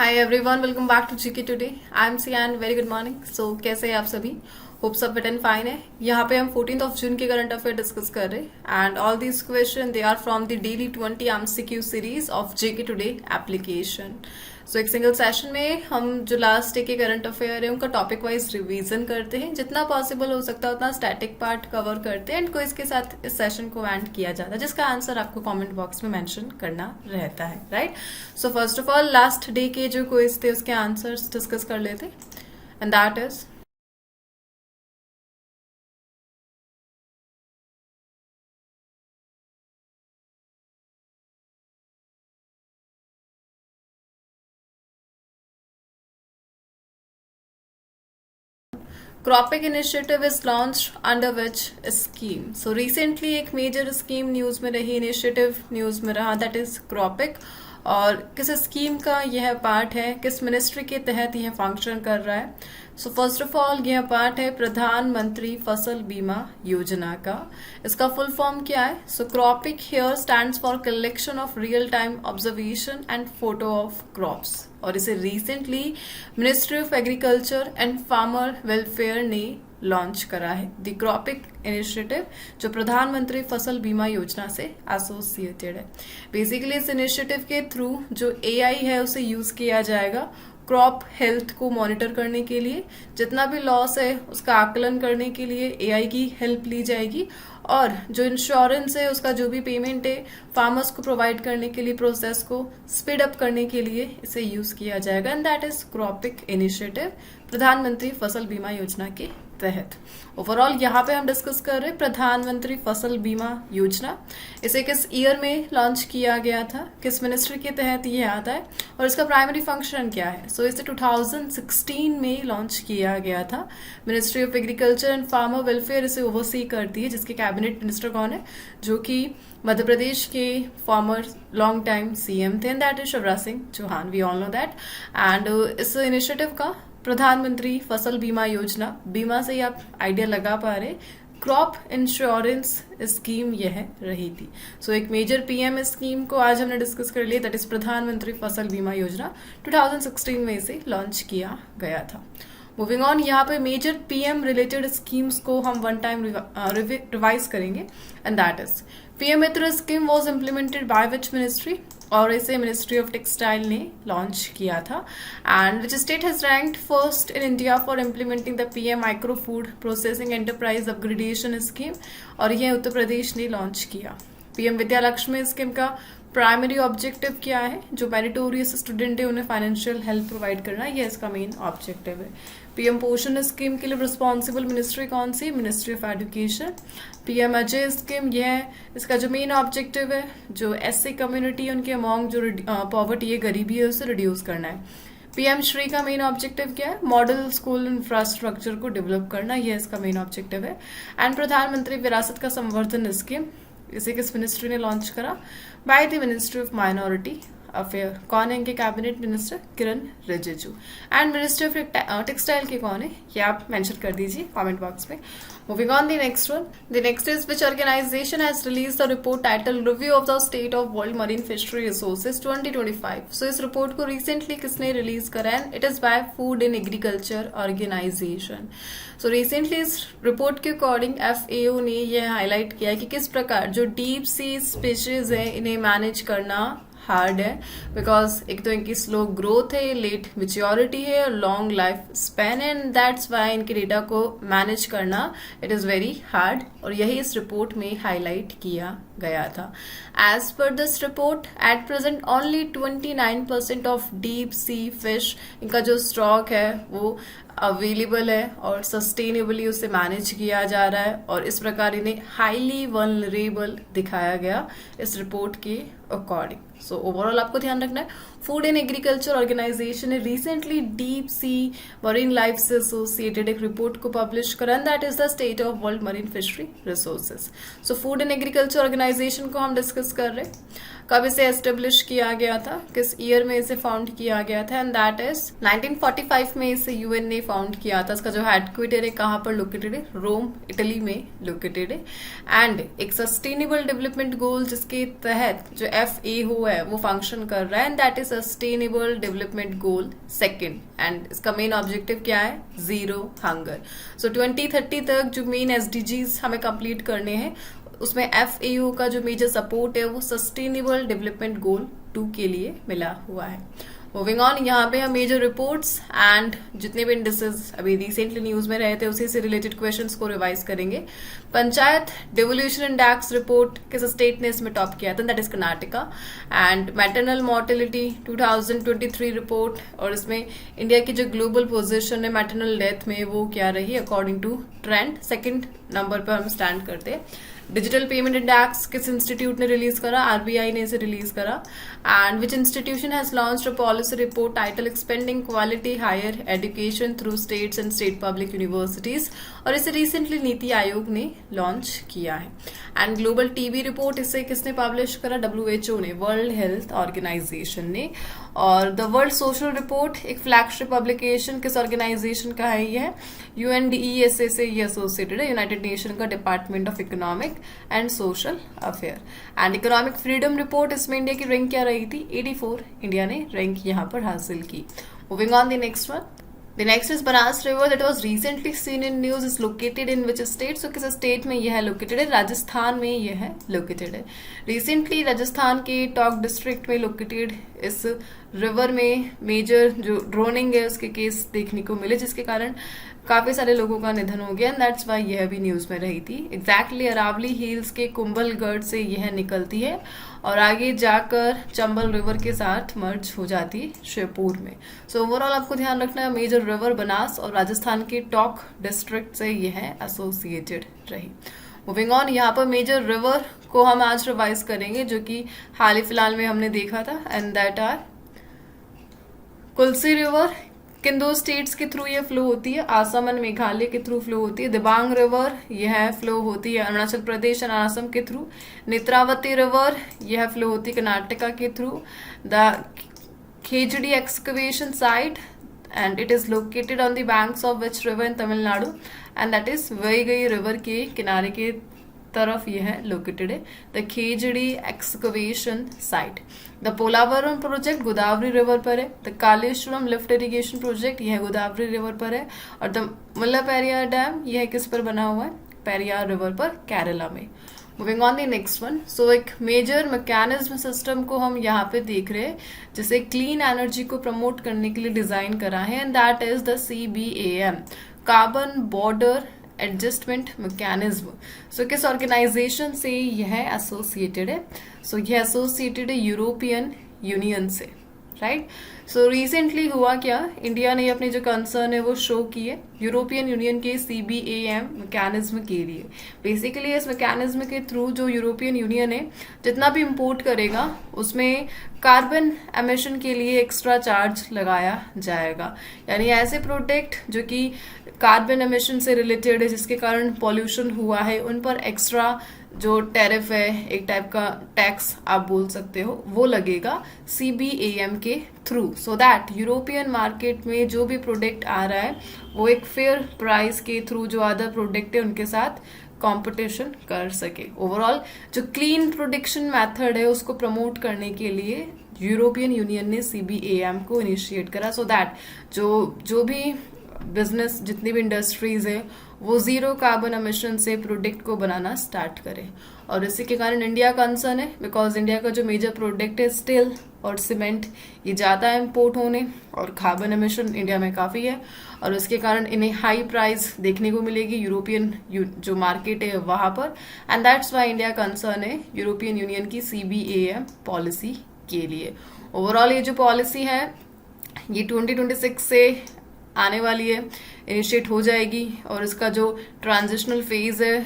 Hi everyone, welcome back to GK today. I am Siyan. Very good morning. So कैसे हैं आप सभी? Hope सब फिट एंड फाइन है। यहाँ पे हम 14th ऑफ जून के करंट अफेयर डिस्कस कर रहे हैं and all these question they are from the daily 20 MCQ series of GK today application. So एक सिंगल सेशन में हम जो लास्ट डे के करंट अफेयर है उनका टॉपिक वाइज रिवीजन करते हैं। जितना पॉसिबल हो सकता है उतना स्टैटिक पार्ट कवर करते हैं एंड क्विज के साथ इस सेशन को एंड किया जाता है, जिसका आंसर आपको कमेंट बॉक्स में मेंशन करना रहता है, right? So first of all last day के जो क्विज थे उसके आंसर्स डिस्कस कर लेते and that is Cropic initiative is launched under which scheme? So recently एक major scheme न्यूज में रही, इनिशिएटिव न्यूज में रहा, दैट इज क्रॉपिक। और किस स्कीम का यह पार्ट है, किस मिनिस्ट्री के तहत यह फंक्शन कर रहा है? सो फर्स्ट ऑफ ऑल यह पार्ट है प्रधानमंत्री फसल बीमा योजना का। इसका फुल फॉर्म क्या है? So CROPIC here stands for collection of real time observation and photo of crops, और इसे recently ministry of agriculture and farmer welfare ने लॉन्च करा है। द क्रॉपिक इनिशिएटिव जो प्रधानमंत्री फसल बीमा योजना से एसोसिएटेड है। बेसिकली इस इनिशिएटिव के थ्रू जो एआई है उसे यूज किया जाएगा क्रॉप हेल्थ को मॉनिटर करने के लिए। जितना भी लॉस है उसका आकलन करने के लिए एआई की हेल्प ली जाएगी, और जो इंश्योरेंस है उसका जो भी पेमेंट है फार्मर्स को प्रोवाइड करने के लिए प्रोसेस को स्पीड अप करने के लिए इसे यूज किया जाएगा एंड दैट इज क्रॉपिक इनिशिएटिव प्रधानमंत्री फसल बीमा योजना के तहत। ओवरऑल यहाँ पे हम डिस्कस कर रहे हैं प्रधानमंत्री फसल बीमा योजना। इसे किस ईयर में लॉन्च किया गया था, किस मिनिस्ट्री के तहत ये आता है और इसका प्राइमरी फंक्शन क्या है? सो इसे 2016 में लॉन्च किया गया था। Ministry of agriculture and farmer welfare इसे ओवरसी करती है, जिसके कैबिनेट मिनिस्टर कौन है? जो कि मध्य प्रदेश के फॉर्मर लॉन्ग टाइम सीएम थे, that is Shivraj Singh Chouhan. We all know that. And इस इनिशिएटिव का प्रधानमंत्री फसल बीमा योजना, बीमा से ही आप आइडिया लगा पा रहे, क्रॉप इंश्योरेंस स्कीम यह रही थी। सो एक मेजर पीएम स्कीम को आज हमने डिस्कस कर लिया, दैट इज प्रधानमंत्री फसल बीमा योजना। 2016 में इसे लॉन्च किया गया था। मूविंग ऑन, यहाँ पे मेजर पीएम रिलेटेड स्कीम्स को हम वन टाइम रिवाइज करेंगे and that is PM Mitra scheme was implemented by which ministry, और इसे मिनिस्ट्री ऑफ टेक्सटाइल ने लॉन्च किया था। And which state has ranked first in India for implementing the PM micro food processing enterprise upgradation scheme, और यह उत्तर प्रदेश ने launch किया। PM Vidya Lakshmi scheme का प्राइमरी ऑब्जेक्टिव क्या है? जो मेरिटोरियस स्टूडेंट है उन्हें फाइनेंशियल हेल्प प्रोवाइड करना, यह इसका मेन ऑब्जेक्टिव है। पीएम पोषण स्कीम के लिए रिस्पॉन्सिबल मिनिस्ट्री कौन सी? Ministry of education. PM AJAY scheme, यह इसका जो मेन ऑब्जेक्टिव है, जो एससी कम्युनिटी है उनके अमॉन्ग जो पॉवर्टी है, गरीबी है, उसे रिड्यूस करना है। पीएम श्री का मेन ऑब्जेक्टिव क्या है? मॉडल स्कूल इंफ्रास्ट्रक्चर को डेवलप करना, यह इसका मेन ऑब्जेक्टिव है। एंड प्रधानमंत्री विरासत का संवर्धन स्कीम, इसे किस मिनिस्ट्री ने लॉन्च करा? By the ministry of minority affair. कौन है इनके cabinet minister? Kiran Rijiju. And ministry of textile के कौन है? ये आप मेंशन कर दीजिए कमेंट बॉक्स में। Moving on the next one, the next is which organisation has release the report title review of the state of world marine fishery resources 2025। So इस report को रिसेंटली किसने रिलीज करा है? It is by food and agriculture organisation. So recently इस report के according FAO ने यह highlight किया कि किस प्रकार जो डीप सी स्पीशीज है इन्हें मैनेज करना हार्ड है, बिकॉज एक तो इनकी स्लो ग्रोथ है, लेट मेच्योरिटी है और लॉन्ग लाइफ स्पैन है, एंड दैट्स वाई इनके डेटा को मैनेज करना इट इज वेरी हार्ड, और यही इस रिपोर्ट में हाईलाइट किया गया था। As per this report at present only 29% of deep sea fish, इनका जो स्टॉक है वो अवेलेबल है और सस्टेनेबली उसे मैनेज किया जा रहा है, और इस प्रकार इन्हें हाईली वल्नरेबल दिखाया गया इस रिपोर्ट के अकॉर्डिंग। सो ओवरऑल आपको ध्यान रखना है, फूड एंड एग्रीकल्चर ऑर्गेनाइजेशन ने recently deep sea marine life से एसोसिएटेड एक रिपोर्ट को पब्लिश करा, and that is the state of world marine fishery resources. So food and agriculture organisation को हम डिस्कस कर रहे हैं। कब इसे एस्टेब्लिश किया गया था, किस ईयर में इसे फाउंड किया गया था, एंड दैट इज 1945 में इसे यूएन ने फाउंड किया था। इसका जो हेडक्वार्टर है कहाँ पर लोकेटेड है? रोम, इटली में लोकेटेड है। एंड एक सस्टेनेबल डेवलपमेंट गोल जिसके तहत जो एफएओ है वो फंक्शन कर रहा है, and that is sustainable development goal second, and इसका मेन ऑब्जेक्टिव क्या है? Zero hunger. सो 2030 तक जो मेन एसडीजीज हमें कंप्लीट करने हैं, उसमें FAO का जो मेजर सपोर्ट है वो सस्टेनेबल डेवलपमेंट गोल 2 के लिए मिला हुआ है। मूविंग ऑन, यहाँ पे हम मेजर रिपोर्ट्स एंड जितने भी इंडिसेस अभी रिसेंटली न्यूज में रहे थे उसी से रिलेटेड क्वेश्चंस को रिवाइज करेंगे। पंचायत डिवोल्यूशन इंडेक्स रिपोर्ट किस स्टेट ने इसमें टॉप किया था? That is Karnataka. And maternal mortality 2023 report, और इसमें इंडिया की जो ग्लोबल पोजीशन है मैटरनल डेथ में वो क्या रही according to trend, second number पर हम स्टैंड करते हैं। डिजिटल पेमेंट इंडेक्स किस इंस्टीट्यूट ने रिलीज करा? आरबीआई ने इसे रिलीज करा। And which institution has launched a policy report title expanding quality higher education through states and state public universities, और इसे रिसेंटली नीति आयोग ने लॉन्च किया है। एंड ग्लोबल टीबी रिपोर्ट इसे किसने पब्लिश करा? WHO ने, वर्ल्ड हेल्थ ऑर्गेनाइजेशन ने। और द वर्ल्ड सोशल रिपोर्ट एक फ्लैगशिप पब्लिकेशन किस ऑर्गेनाइजेशन का है? ये है UNDESA से ये एसोसिएटेड है, यूनाइटेड नेशन का department of economic and social affair. And economic freedom report, इसमें इंडिया की रैंक क्या रही थी? 84, इंडिया ने रैंक यहाँ पर हासिल की। Moving on the next one, The next is Banas River that was recently seen in news is located in which state? So किस स्टेट में यह है लोकेटेड है? राजस्थान में यह है लोकेटेड है। रिसेंटली राजस्थान के टोंक डिस्ट्रिक्ट में लोकेटेड इस रिवर में मेजर जो ड्रोनिंग है उसके केस देखने को मिले, जिसके कारण काफी सारे लोगों का निधन हो गया। एंड दैट्स वाई यह भी न्यूज में रही थी। एग्जैक्टली अरावली हिल्स के कुंभलगढ़ से यह निकलती है और आगे जाकर चंबल रिवर के साथ मर्ज हो जाती है शिवपुर में। सो ओवरऑल आपको ध्यान रखना है मेजर रिवर बनास और राजस्थान के टोंक डिस्ट्रिक्ट से यह एसोसिएटेड रही। मूविंग ऑन, यहाँ पर मेजर रिवर को हम आज रिवाइज करेंगे जो कि हाल ही फिलहाल में हमने देखा था, एंड दैट आर कुल्सी रिवर। किन दो स्टेट्स के थ्रू ये फ्लो होती है? आसाम एंड मेघालय के थ्रू फ्लो होती है। दिबांग रिवर यह फ्लो होती है अरुणाचल प्रदेश एंड असम के थ्रू। नेत्रावती रिवर यह फ्लो होती है कर्नाटका के through. The Khejadi excavation site and it is located on the banks of which river in Tamil Nadu, and that is Vaigai river के किनारे के तरफ यह लोकेटेड है। The Khejadi excavation site. The Polavaram project Godavari river पर है। The Kaleshwaram lift irrigation project यह गोदावरी रिवर पर है। और द मुल्ला पेरियार डैम यह किस पर बना हुआ है? पेरियार रिवर पर, केरला में। Moving on the next one, so एक मेजर मैकेनिज्म सिस्टम को हम यहाँ पे देख रहे हैं जिसे क्लीन एनर्जी को प्रमोट करने के लिए डिजाइन करा है, and that is the CBAM, carbon border adjustment mechanism. So किस ऑर्गेनाइजेशन से यह एसोसिएटेड है? सो यह एसोसिएटेड है यूरोपियन यूनियन से, राइट। सो रिसेंटली हुआ क्या, इंडिया ने अपने जो कंसर्न है वो शो किए यूरोपियन यूनियन के CBAM मैकेनिज्म के लिए। बेसिकली इस मैकेनिज्म के थ्रू जो यूरोपियन यूनियन है जितना भी इंपोर्ट करेगा उसमें कार्बन एमिशन के लिए एक्स्ट्रा चार्ज लगाया जाएगा, यानी ऐसे प्रोडक्ट जो कि कार्बन एमिशन से रिलेटेड है जिसके कारण पॉल्यूशन हुआ है उन पर एक्स्ट्रा जो टैरिफ है, एक टाइप का टैक्स आप बोल सकते हो, वो लगेगा CBAM के through, so that European market में जो भी प्रोडक्ट आ रहा है वो एक फेयर प्राइस के थ्रू जो अदर प्रोडक्ट है उनके साथ कंपटीशन कर सके। ओवरऑल जो क्लीन प्रोडक्शन मेथड है उसको प्रमोट करने के लिए यूरोपियन यूनियन ने CBAM को इनिशिएट करा, सो दैट जो भी बिजनेस, जितनी भी इंडस्ट्रीज है वो जीरो कार्बन एमिशन से प्रोडक्ट को बनाना स्टार्ट करे। और इसी के कारण इंडिया कंसर्न है, बिकॉज इंडिया का जो मेजर प्रोडक्ट है स्टील और सीमेंट, ये ज़्यादा इम्पोर्ट होने और कार्बन एमिशन इंडिया में काफ़ी है, और उसके कारण इन्हें हाई प्राइस देखने को मिलेगी यूरोपियन जो मार्केट है वहाँ पर, and that's why India concern है यूरोपियन यूनियन की CBAM पॉलिसी के लिए। ओवरऑल ये जो पॉलिसी है ये 2026 से आने वाली है, इनिशिएट हो जाएगी, और इसका जो ट्रांजिशनल फेज है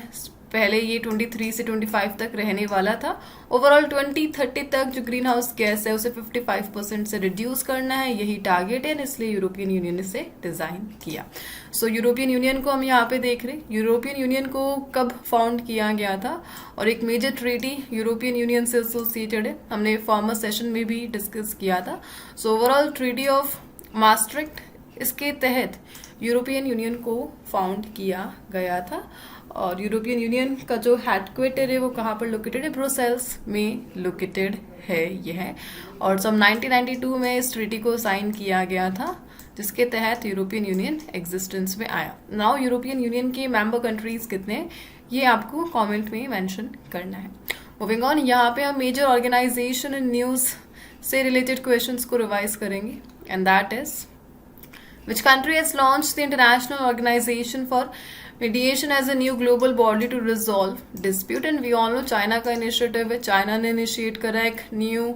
पहले ये 23 से 25 तक रहने वाला था। ओवरऑल 2030 तक जो ग्रीन हाउस गैस है उसे 55% से रिड्यूस करना है, यही टारगेट है, इसलिए यूरोपियन यूनियन ने इसे डिजाइन किया। सो यूरोपियन यूनियन को हम यहाँ पे देख रहे, यूरोपियन यूनियन को कब फाउंड किया गया था, और एक मेजर ट्रीटी यूरोपियन यूनियन से एसोसिएटेड है, हमने फॉर्मर सेशन में भी डिस्कस किया था। सो ओवरऑल ट्रीटी ऑफ मास्ट्रिक्ट, इसके तहत यूरोपियन यूनियन को फाउंड किया गया था, और यूरोपियन यूनियन का जो हेडक्वार्टर है वो कहाँ पर लोकेटेड है? ब्रुसेल्स में लोकेटेड है यह। और सन 1992 में इस ट्रीटी को साइन किया गया था, जिसके तहत यूरोपियन यूनियन एग्जिस्टेंस में आया। नाउ यूरोपियन यूनियन के मेंबर कंट्रीज कितने हैं ये आपको कमेंट में मेंशन करना है। मूविंग ऑन, यहाँ पे हम मेजर ऑर्गेनाइजेशन एंड न्यूज से रिलेटेड क्वेश्चंस को रिवाइज करेंगे, and that is which country has launched the International Organization for Mediation as a new global body to resolve dispute? And we all know China का initiative है, China ने initiate करा एक new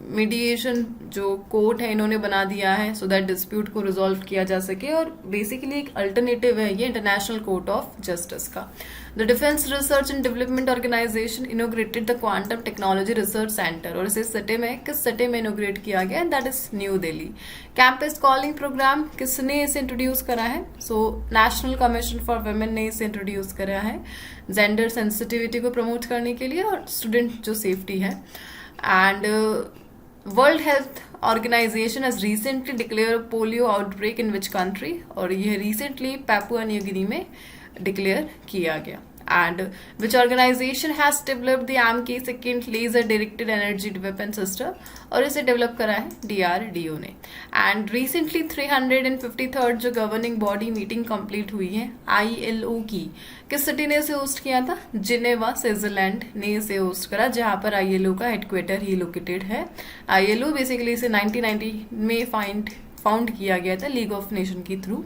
mediation जो court है इन्होंने बना दिया है सो दैट डिस्प्यूट को रिजॉल्व किया जा सके, और बेसिकली एक अल्टरनेटिव है ये इंटरनेशनल कोर्ट ऑफ जस्टिस का। The defence research and development organisation inaugurated the quantum technology research centre, और इसे सिटी में किस सिटी में इनोग्रेट किया गया? That is new Delhi. Campus calling program किसने इसे इंट्रोड्यूस करा है? So national commission for women ने इसे इंट्रोड्यूस करा है जेंडर सेंसिटिविटी को प्रमोट करने के लिए और स्टूडेंट जो सेफ्टी है। And world health organisation has recently declare polio outbreak in which country, और यह रिसेंटली पैपुआ न्यू गिनी में डिक्लेयर किया गया। And which organisation has developed the MK2 laser directed energy weapon system, और इसे develop करा है DRDO ने। एंड रिसेंटली 353rd जो गवर्निंग बॉडी मीटिंग कंप्लीट हुई है ILO की, किस सिटी ने इसे होस्ट किया था? जिनेवा स्विट्जरलैंड ने इसे होस्ट करा, जहां पर ILO का हेडक्वार्टर ही लोकेटेड है। ILO बेसिकली इसे 1990 में फाउंड किया गया था लीग ऑफ नेशन के थ्रू।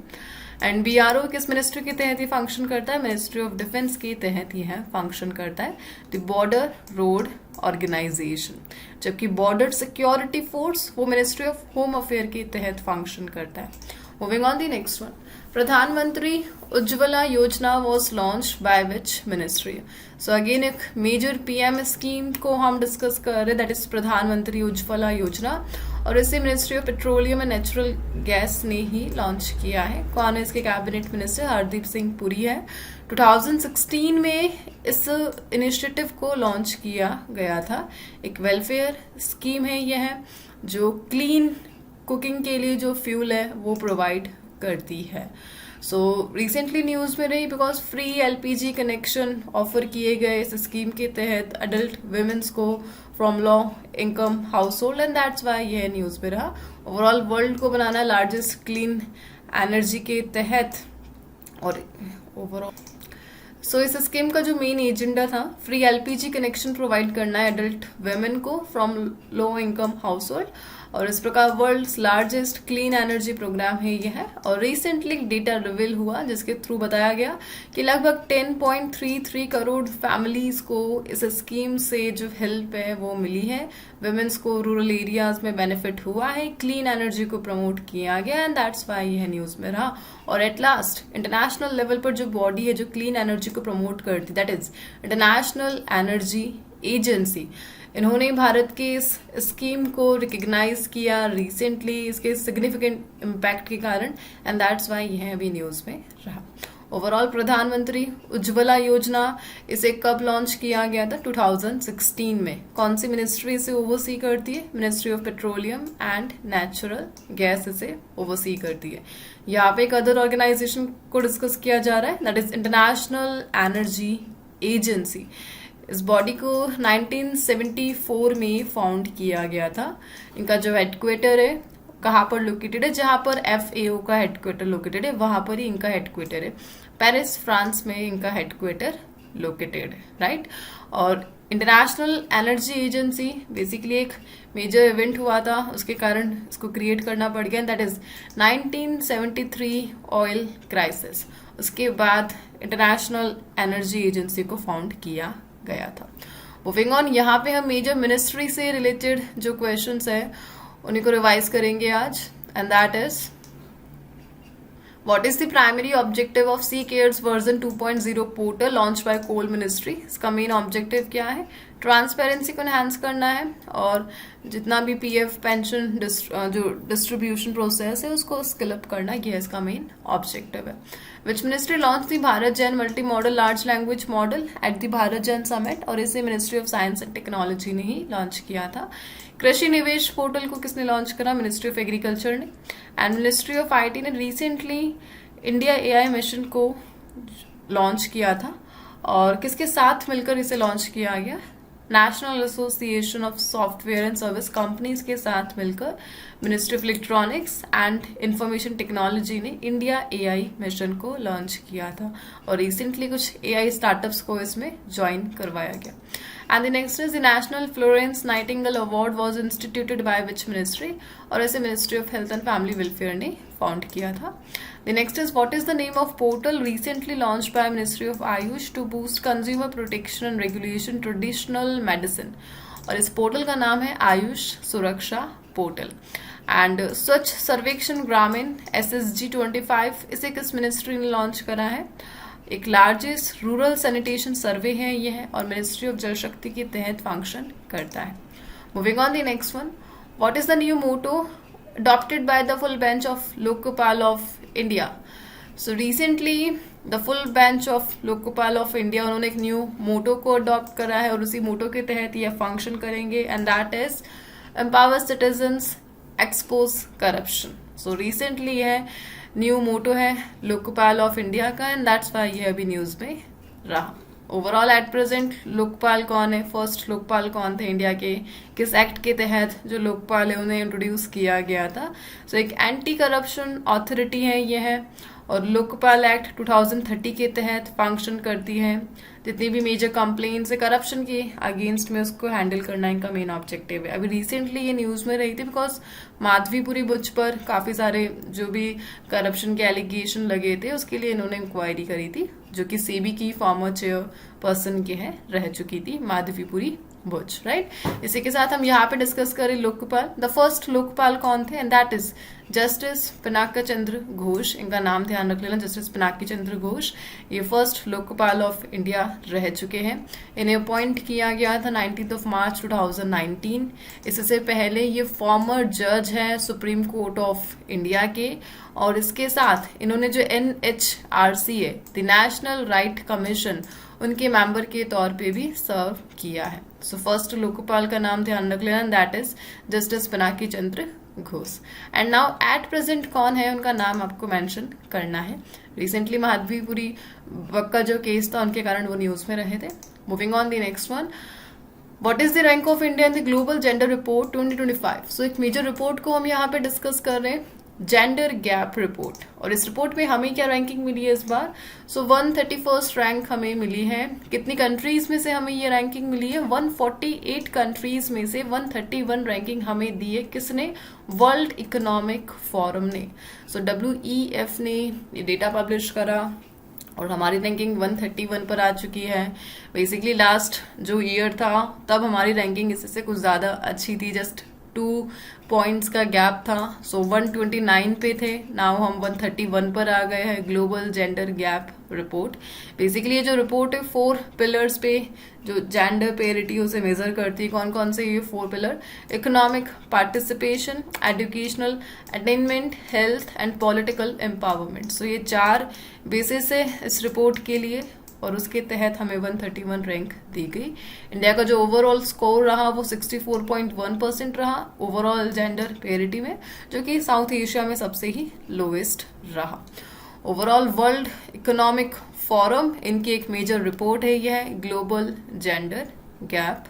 एंड BRO किस मिनिस्ट्री के तहत ही फंक्शन करता है? मिनिस्ट्री ऑफ डिफेंस के तहत ही है फंक्शन करता है, द बॉर्डर रोड ऑर्गेनाइजेशन। जबकि बॉर्डर सिक्योरिटी फोर्स वो मिनिस्ट्री ऑफ होम अफेयर के तहत फंक्शन करता है। Moving on the next one, प्रधानमंत्री उज्ज्वला योजना was launch by which ministry? So again एक मेजर PM स्कीम को हम डिस्कस कर रहे, दैट इज प्रधानमंत्री उज्ज्वला योजना, और इसे ministry of petroleum and natural gas ने ही लॉन्च किया है। कौन है इसके कैबिनेट मिनिस्टर? हरदीप सिंह पुरी है। 2016 में इस इनिशिएटिव को लॉन्च किया गया था। एक वेलफेयर स्कीम है यह, जो क्लीन कुकिंग के लिए जो फ्यूल है वो प्रोवाइड करती है। सो रिसेंटली न्यूज में रही because free LPG connection offer किए गए इस स्कीम के तहत अडल्ट वुमेन्स को from low income house hold, and that's why यह न्यूज में रहा। ओवरऑल वर्ल्ड को बनाना लार्जेस्ट क्लीन एनर्जी के तहत, और ओवरऑल सो इस स्कीम का जो मेन एजेंडा था फ्री LPG कनेक्शन प्रोवाइड करना है अडल्ट वेमेन को from low income household, और इस प्रकार world's largest clean energy programme है यह है। और रिसेंटली डेटा रिवील हुआ जिसके थ्रू बताया गया कि लगभग 10.33 करोड़ फैमिलीज को इस स्कीम से जो हेल्प है वो मिली है। वुमेन्स को रूरल एरियाज में बेनिफिट हुआ है, क्लीन एनर्जी को प्रमोट किया गया, एंड दैट्स वाई यह न्यूज में रहा। और एट लास्ट इंटरनेशनल लेवल पर जो बॉडी है जो क्लीन एनर्जी को प्रमोट करती, that is international energy agency, इन्होंने भारत के इस स्कीम को रिकग्नाइज किया रिसेंटली इसके सिग्निफिकेंट इम्पैक्ट के कारण, एंड दैट्स वाई यह अभी न्यूज में रहा। ओवरऑल प्रधानमंत्री उज्ज्वला योजना इसे कब लॉन्च किया गया था? 2016 में। कौन सी मिनिस्ट्री इसे ओवरसी करती है? Ministry of petroleum and natural gas इसे ओवरसी करती है। यहाँ पे एक अदर ऑर्गेनाइजेशन को डिस्कस किया जा रहा है, that is international energy agency. इस बॉडी को 1974 में फाउंड किया गया था। इनका जो हेडक्वार्टर है कहाँ पर लोकेटेड है? जहां पर FAO का हेडक्वार्टर लोकेटेड है वहां पर ही इनका हेडक्वार्टर है। पेरिस फ्रांस में इनका हेडक्वार्टर लोकेटेड है, राइट। और इंटरनेशनल एनर्जी एजेंसी बेसिकली एक मेजर इवेंट हुआ था, उसके कारण इसको क्रिएट करना पड़ गया, दैट इज 1973 ऑयल क्राइसिस। उसके बाद इंटरनेशनल एनर्जी एजेंसी को फाउंड किया गया था। मूविंग ऑन, यहाँ पे हम मेजर मिनिस्ट्री से रिलेटेड जो क्वेश्चंस है उन्हीं को रिवाइज करेंगे आज, and that is what is the primary objective of C CARES version 2.0 portal launch by coal ministry? इसका मेन ऑब्जेक्टिव क्या है? ट्रांसपेरेंसी को एनहांस करना है, और जितना भी PF पेंशन जो डिस्ट्रीब्यूशन प्रोसेस है उसको स्किल अप करना, यह इसका मेन ऑब्जेक्टिव है। Which ministry launch the Bharat Jain multi modal large language model at the Bharat Jain summit, और इसे ministry of science and technology ने ही लॉन्च किया था। कृषि निवेश पोर्टल को किसने लॉन्च करा? मिनिस्ट्री ऑफ एग्रीकल्चर ने। एंड मिनिस्ट्री ऑफ IT ने रिसेंटली इंडिया AI मिशन को लॉन्च किया था और किसके साथ मिलकर इसे लॉन्च किया गया? National association of software and service companies के साथ मिलकर ministry of electronics and information technology ने इंडिया एआई मिशन को लॉन्च किया था और रिसेंटली कुछ एआई स्टार्टअप्स को इसमें ज्वाइन करवाया गया. And the next is the national Florence Nightingale award was instituted by which ministry, और ऐसे ministry of health and family welfare ने फाउंड किया था. The next is what is the name of portal recently launched by Ministry of Ayush to boost consumer protection and regulation traditional medicine, और इस portal का नाम है आयुष सुरक्षा portal. And स्वच्छ सर्वेक्षण ग्रामीण SSG 25 इसे किस मिनिस्ट्री ने लॉन्च करा है? एक लार्जेस्ट रूरल सैनिटेशन सर्वे है ये है और मिनिस्ट्री ऑफ जल शक्ति के तहत फंक्शन करता है. Moving on the next one, what is the new motto adopted by the full bench of Lokpal of India? So recently the full bench of Lokpal of India उन्होंने एक new मोटो को adopt करा है और उसी मोटो के तहत ये फंक्शन करेंगे and that is empower citizens expose corruption. So recently यह न्यू मोटो है लोकपाल ऑफ इंडिया का एंड दैट्स वाई ये अभी न्यूज में रहा. ओवरऑल एट प्रेजेंट लोकपाल कौन है? फर्स्ट लोकपाल कौन थे इंडिया के? किस एक्ट के तहत जो लोकपाल है उन्हें इंट्रोड्यूस किया गया था? सो एक एंटी करप्शन अथॉरिटी है ये है और लोकपाल एक्ट 2030 के तहत फंक्शन करती है. जितनी भी मेजर कंप्लेंट्स है करप्शन के अगेंस्ट में उसको हैंडल करना इनका मेन ऑब्जेक्टिव है. अभी रिसेंटली ये न्यूज में रही थी बिकॉज माधवीपुरी बुच पर काफी सारे जो भी करप्शन के एलिगेशन लगे थे उसके लिए इन्होंने इंक्वायरी करी थी जो कि सेबी की फॉर्मर चेयरपर्सन के हैं रह चुकी थी माधवीपुरी बुच. राइट, इसी के साथ हम यहाँ पे डिस्कस करें लोकपाल. द फर्स्ट लोकपाल कौन थे? And that is justice Pinaki Chandra Ghosh. इनका नाम ध्यान रख लेना, जस्टिस पिनाकी चंद्र घोष. ये फर्स्ट लोकपाल ऑफ इंडिया रह चुके हैं. इन्हें अपॉइंट किया गया था 19 मार्च 2019. इससे पहले ये फॉर्मर जज है सुप्रीम कोर्ट ऑफ इंडिया के और इसके साथ इन्होंने जो NHRC है द नेशनल राइट कमीशन उनके मेंबर के तौर पे भी सर्व किया है. सो फर्स्ट लोकपाल का नाम ध्यान रख लेना, that is justice Pinaki Chandra Ghosh. And now at present कौन है उनका नाम आपको मेंशन करना है. रिसेंटली माधवीपुरी का जो केस था उनके कारण वो न्यूज में रहे थे. Moving on the next one, what is the rank of India in the global gender report 2025? सो एक मेजर रिपोर्ट को हम यहाँ पे डिस्कस कर रहे हैं, जेंडर गैप रिपोर्ट. और इस रिपोर्ट में हमें क्या रैंकिंग मिली है इस बार? सो 131st रैंक हमें मिली है. कितनी कंट्रीज में से हमें ये रैंकिंग मिली है? 148 कंट्रीज में से 131 रैंकिंग हमें दी है. किसने? वर्ल्ड इकोनॉमिक फोरम ने. सो WEF ने ये डेटा पब्लिश करा और हमारी रैंकिंग 131 पर आ चुकी है. बेसिकली लास्ट जो ईयर था तब हमारी रैंकिंग इससे कुछ ज्यादा अच्छी थी, जस्ट 2 पॉइंट्स का गैप था. सो 129 पे थे, नाउ हम 131 पर आ गए हैं. Global gender gap report. Basically ये जो रिपोर्ट है 4 पिलर्स पे जो जेंडर पेरिटी उसे मेजर करती है. कौन कौन से ये 4 pillar? Economic participation, educational attainment, health and political empowerment. So ये 4 बेसिस है इस रिपोर्ट के लिए और उसके तहत हमें 131 रैंक दी गई. इंडिया का जो ओवरऑल स्कोर रहा वो 64.1% रहा ओवरऑल जेंडर पेरिटी में, जो कि साउथ एशिया में सबसे ही लोएस्ट रहा. ओवरऑल वर्ल्ड इकोनॉमिक फोरम इनकी एक मेजर रिपोर्ट है, यह है ग्लोबल जेंडर गैप.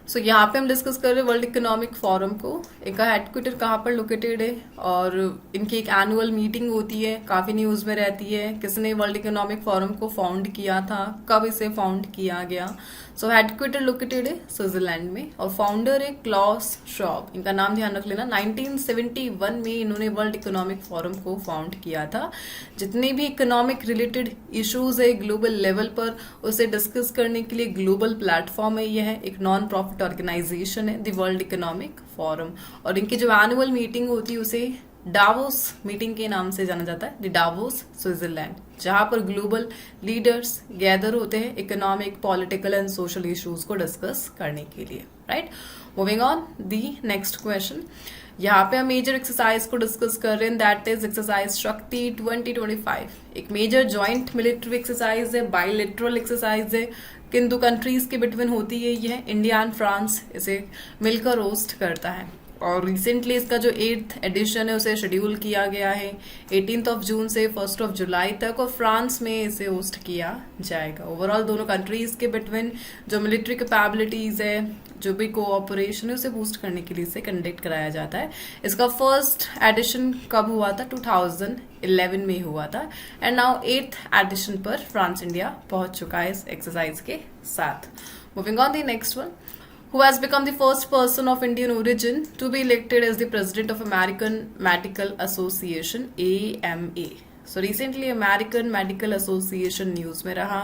सो यहाँ पे हम डिस्कस कर रहे हैं वर्ल्ड इकोनॉमिक फोरम को. इनका हेडक्वार्टर कहाँ पर लोकेटेड है और इनकी एक एनुअल मीटिंग होती है, काफी न्यूज में रहती है. किसने वर्ल्ड इकोनॉमिक फोरम को फाउंड किया था, कब इसे फाउंड किया गया? सो हेडक्वार्टर लोकेटेड है स्विट्जरलैंड में और फाउंडर है क्लॉस श्वाब. इनका नाम ध्यान रख लेना. 1971 में इन्होंने वर्ल्ड इकोनॉमिक फोरम को फाउंड किया था. जितने भी इकोनॉमिक रिलेटेड इश्यूज है ग्लोबल लेवल पर उसे डिस्कस करने के लिए ग्लोबल प्लेटफॉर्म है. यह है एक नॉन प्रॉफिट ऑर्गेनाइजेशन है द वर्ल्ड इकोनॉमिक फोरम और इनकी जो एनुअल मीटिंग होती है उसे डावोस मीटिंग के नाम से जाना जाता है, द डावोस स्विट्जरलैंड, जहां पर ग्लोबल लीडर्स गैदर होते हैं economic, political and social issues को डिस्कस करने के लिए. Right, moving on the next question. यहाँ पे हम मेजर एक्सरसाइज को डिस्कस कर रहे हैं, दैट इज एक्सरसाइज शक्ति 2025. एक मेजर ज्वाइंट मिलिट्री एक्सरसाइज है, बायलैटरल एक्सरसाइज है, किन 2 कंट्रीज के बिटवीन होती है. यह इंडिया एंड फ्रांस इसे मिलकर होस्ट करता है और रिसेंटली इसका जो 8th एडिशन है उसे शेड्यूल किया गया है 18 जून से 1 जुलाई तक, और फ्रांस में इसे होस्ट किया जाएगा। ओवरऑल दोनों कंट्रीज के बिटवीन जो मिलिट्री कैपेबिलिटीज है, जो भी कोऑपरेशन है, उसे बूस्ट करने के लिए इसे कंडक्ट कराया जाता है। इसका फर्स्ट एडिशन कब हुआ था? 2011 में हुआ था, एंड नाउ 8th एडिशन पर फ्रांस इंडिया पहुंच चुका है इस एक्सरसाइज के साथ। Moving on the next one, who has become the first person of Indian origin to be elected as the president of American Medical Association, AMA. So recently American Medical Association news में रहा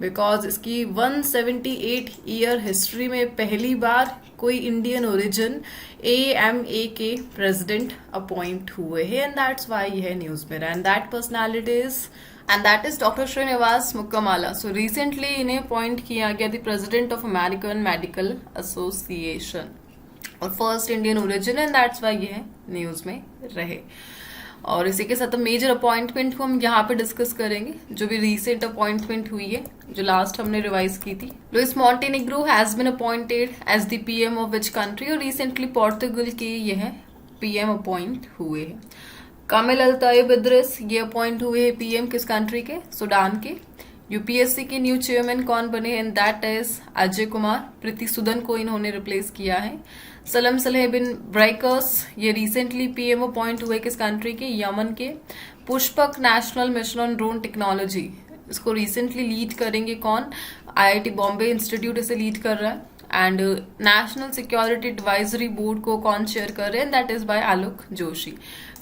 because इसकी 178 year history में पहली बार कोई Indian origin AMA के president appoint हुए हैं, एंड दैट्स वाई यह न्यूज में रहा, and that personality is doctor Srinivas Mukkamala. So recently इन्हें अपॉइंट किया गया the president of American medical association, और first Indian origin, and that's why यह न्यूज में रहे। और इसी के साथ मेजर अपॉइंटमेंट को हम यहाँ पे डिस्कस करेंगे, जो भी रिसेंट अपॉइंटमेंट हुई है, जो लास्ट हमने रिवाइज की थी। Luis Montenegro has been appointed as the PM of which country, और रिसेंटली पोर्तुगल के यह PM अपॉइंट हुए हैं। कामिल अल-ताइब इद्रिस ये अपॉइंट हुए हैं PM किस कंट्री के? सूडान के। UPSC के न्यू चेयरमैन कौन बने? And that is Ajay Kumar. Preeti Sudan को इन्होंने रिप्लेस किया है। सलम सलेह बिन ब्राइकर्स ये रिसेंटली PM अपॉइंट हुए किस कंट्री के? यमन के। Pushpak national mission on drone technology, इसको रिसेंटली लीड करेंगे कौन? IIT बॉम्बे इंस्टीट्यूट इसे लीड कर रहा है। And national security advisory board को कौन चेयर कर रहे हैं? That is by Alok Joshi.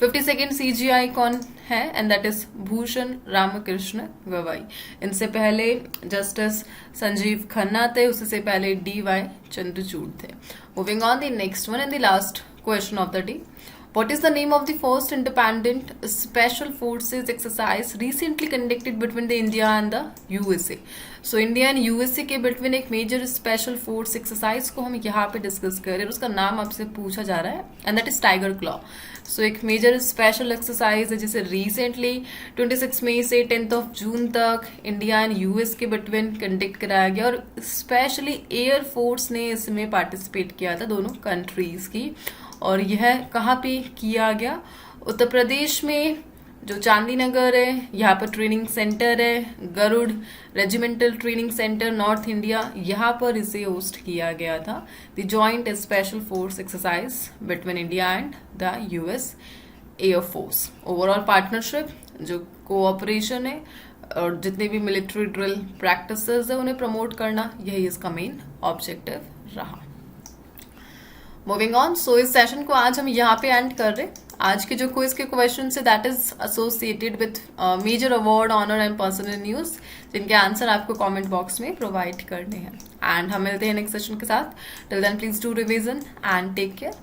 52nd CGI कौन है? And that is Bhushan Ramkrishna Gavai. इनसे पहले जस्टिस संजीव खन्ना थे, उससे पहले DY चंद्रचूड़ थे। Moving on the next one and the last question of the day, what is the name of the first independent special forces exercise recently conducted between the India and the USA? So India and USA के between एक major special force exercise को हम यहाँ पे discuss कर रहे हैं, उसका नाम आपसे पूछा जा रहा है, and that is Tiger Claw. So एक major special exercise है जिसे recently 26 मई से 10 जून तक इंडिया एंड US के between कंडक्ट कराया गया, और स्पेशली एयर फोर्स ने इसमें पार्टिसिपेट किया था, दोनों कंट्रीज की। और यह कहाँ पे किया गया? उत्तर प्रदेश में जो चांदी नगर है, यहाँ पर ट्रेनिंग सेंटर है, Garud regimental training centre north India, यहाँ पर इसे होस्ट किया गया था। The joint special force exercise between India and the US air force. Overall partnership, जो कोऑपरेशन है, और जितने भी मिलिट्री ड्रिल प्रैक्टिसेस है उन्हें प्रमोट करना, यही इसका मेन ऑब्जेक्टिव रहा। मूविंग ऑन, सो इस सेशन को आज हम यहाँ पे एंड कर रहे हैं। आज के जो क्विज के क्वेश्चन है that is associated with major award, honour and personal news, जिनके आंसर आपको कमेंट बॉक्स में प्रोवाइड करने हैं। एंड हम मिलते हैं नेक्स्ट सेशन के साथ। Till then please do revision and take care.